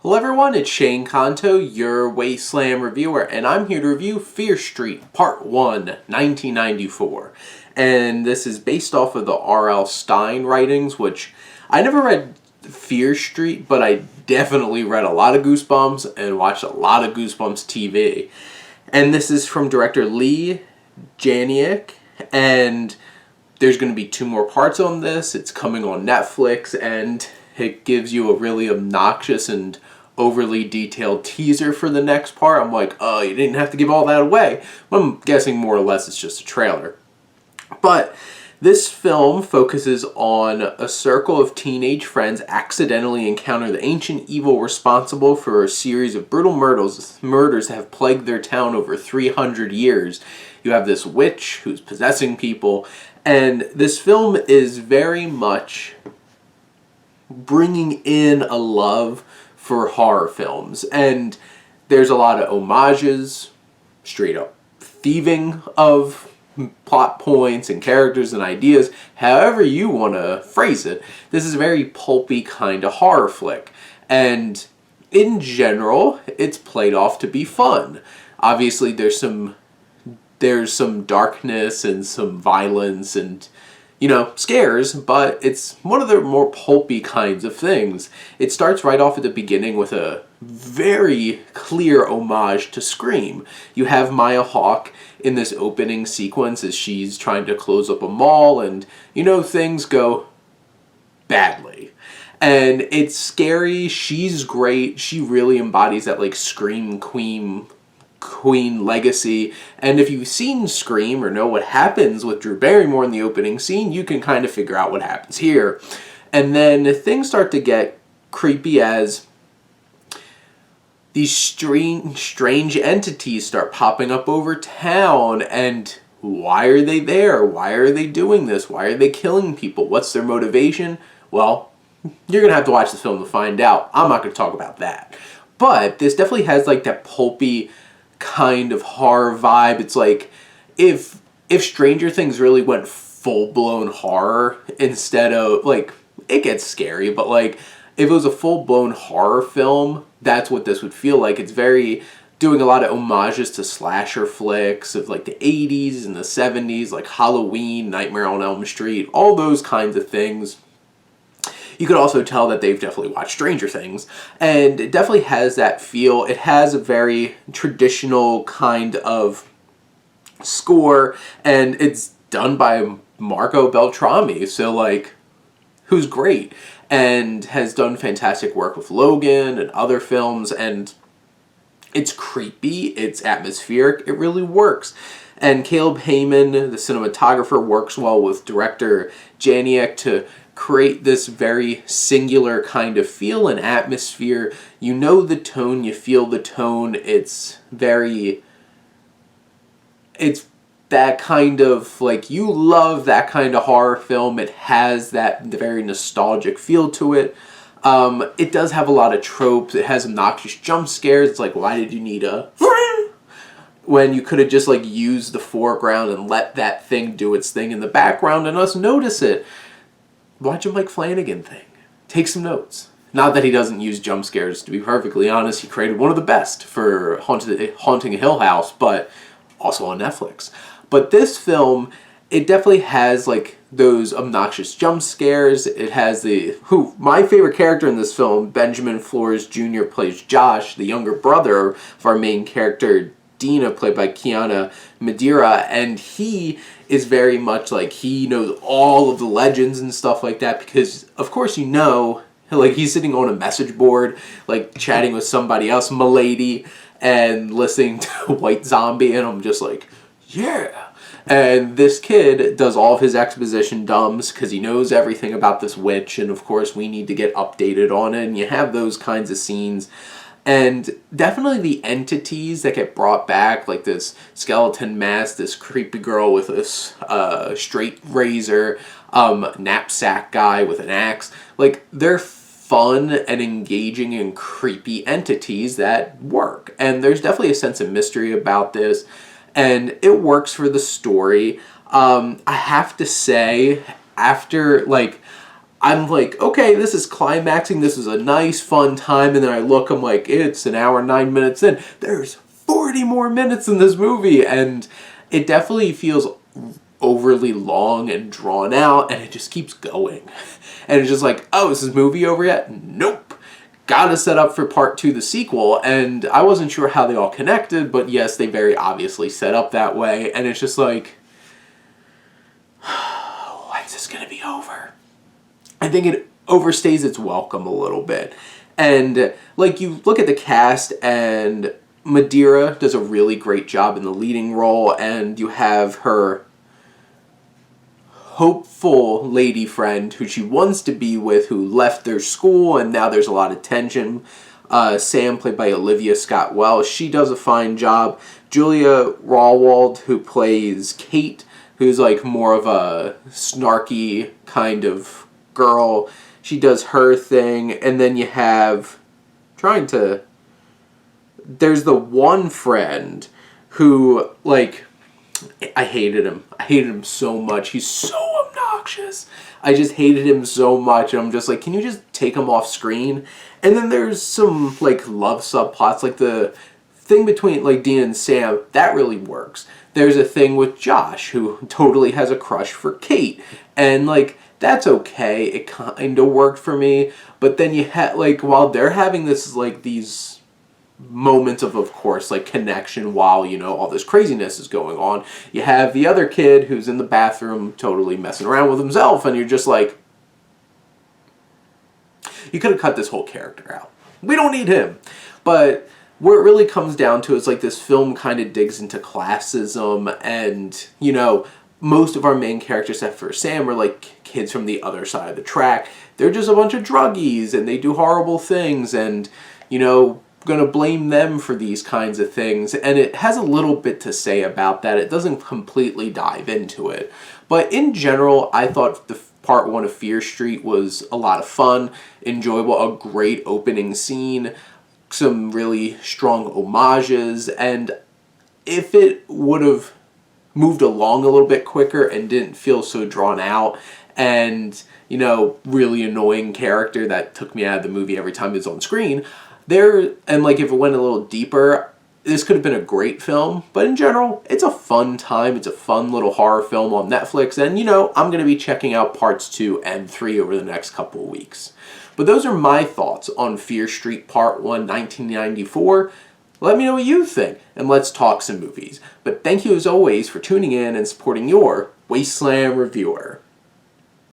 Hello everyone, it's Shane Kanto, your Wasteland reviewer, and I'm here to review Fear Street Part 1, 1994. And this is based off of the R.L. Stine writings, which I never read Fear Street, but I definitely read a lot of Goosebumps and watched a lot of Goosebumps TV. And this is from director Lee Janiak, and there's going to be 2 more parts on this. It's coming on Netflix, and it gives you a really obnoxious and overly detailed teaser for the next part. I'm like, oh, you didn't have to give all that away. Well, I'm guessing more or less it's just a trailer. But this film focuses on a circle of teenage friends accidentally encounter the ancient evil responsible for a series of brutal murders that have plagued their town over 300 years. You have this witch who's possessing people, and this film is very much bringing in a love for horror films, and there's a lot of homages, straight up thieving of plot points and characters and ideas, however you want to phrase it. This is a very pulpy kind of horror flick, and in general it's played off to be fun. Obviously there's some darkness and some violence and scares, but it's one of the more pulpy kinds of things. It starts right off at the beginning with a very clear homage to Scream. You have Maya Hawke in this opening sequence as she's trying to close up a mall, and things go badly. And it's scary. She's great. She really embodies that Scream Queen legacy, and if you've seen Scream or know what happens with Drew Barrymore in the opening scene, you can kind of figure out what happens here. And then things start to get creepy as these strange entities start popping up over town, and why are they there? Why are they doing this? Why are they killing people? What's their motivation? Well, you're gonna have to watch the film to find out. I'm not gonna talk about that. But this definitely has that pulpy kind of horror vibe. It's like if Stranger Things really went full-blown horror instead of it gets scary, but if it was a full-blown horror film, that's what this would feel like. It's very doing a lot of homages to slasher flicks of the 80s and the 70s, like Halloween, Nightmare on Elm Street, all those kinds of things. You could also tell that they've definitely watched Stranger Things, and it definitely has that feel. It has a very traditional kind of score, and it's done by Marco Beltrami, so who's great, and has done fantastic work with Logan and other films, and it's creepy, it's atmospheric, it really works. And Caleb Heyman, the cinematographer, works well with director Janiak to create this very singular kind of feel and atmosphere. You know the tone, you feel the tone. It's that kind of, you love that kind of horror film. It has that very nostalgic feel to it. It does have a lot of tropes. It has obnoxious jump scares. It's why did you need a when you could have just used the foreground and let that thing do its thing in the background and us notice it. Watch a Mike Flanagan thing. Take some notes. Not that he doesn't use jump scares, to be perfectly honest. He created one of the best for Haunting a Hill House, but also on Netflix. But this film, it definitely has those obnoxious jump scares. It has my favorite character in this film, Benjamin Flores Jr. plays Josh, the younger brother of our main character, Dina, played by Kiana Madeira, and he is very much he knows all of the legends and stuff like that, because of course he's sitting on a message board chatting with somebody else, Milady, and listening to White Zombie, and I'm just yeah. And this kid does all of his exposition dumps because he knows everything about this witch, and of course we need to get updated on it, and you have those kinds of scenes. And definitely the entities that get brought back, this skeleton mask, this creepy girl with this straight razor, knapsack guy with an axe, they're fun and engaging and creepy entities that work. And there's definitely a sense of mystery about this, and it works for the story. I have to say, after, I'm like, okay, this is climaxing. This is a nice, fun time. And then I look, I'm like, it's an hour, 9 minutes in. There's 40 more minutes in this movie. And it definitely feels overly long and drawn out. And it just keeps going. And it's just like, oh, is this movie over yet? Nope. Gotta set up for part 2, the sequel. And I wasn't sure how they all connected. But yes, they very obviously set up that way. And it's just like, when's this gonna be over? I think it overstays its welcome a little bit. And, like, you look at the cast, and Madeira does a really great job in the leading role, and you have her hopeful lady friend who she wants to be with, who left their school, and now there's a lot of tension. Sam, played by Olivia Scott Wells, she does a fine job. Julia Rawald, who plays Kate, who's, like, more of a snarky kind of girl, she does her thing. And then you have there's the one friend who, like, I hated him so much. He's so obnoxious. I just hated him so much, and I'm just like, can you just take him off screen? And then there's some, like, love subplots, like the thing between, like, Dean and Sam, that really works. There's a thing with Josh, who totally has a crush for Kate, and, like, that's okay. It kind of worked for me. But then you had, like, while they're having this, like, these moments of course, like, connection while, you know, all this craziness is going on, you have the other kid who's in the bathroom totally messing around with himself, and you're just like, you could have cut this whole character out. We don't need him. But where it really comes down to is, like, this film kind of digs into classism, and, you know, most of our main characters, except for Sam, are, like, kids from the other side of the track. They're just a bunch of druggies, and they do horrible things, and, you know, gonna blame them for these kinds of things. And it has a little bit to say about that. It doesn't completely dive into it. But in general, I thought the part 1 of Fear Street was a lot of fun, enjoyable, a great opening scene, some really strong homages, and if it would have moved along a little bit quicker and didn't feel so drawn out and, you know, really annoying character that took me out of the movie every time it was on screen, and, like, if it went a little deeper, this could have been a great film. But in general, it's a fun time. It's a fun little horror film on Netflix, and, you know, I'm going to be checking out parts 2 and 3 over the next couple of weeks. But those are my thoughts on Fear Street Part 1, 1994. Let me know what you think, and let's talk some movies. But thank you as always for tuning in and supporting your Wasteland reviewer.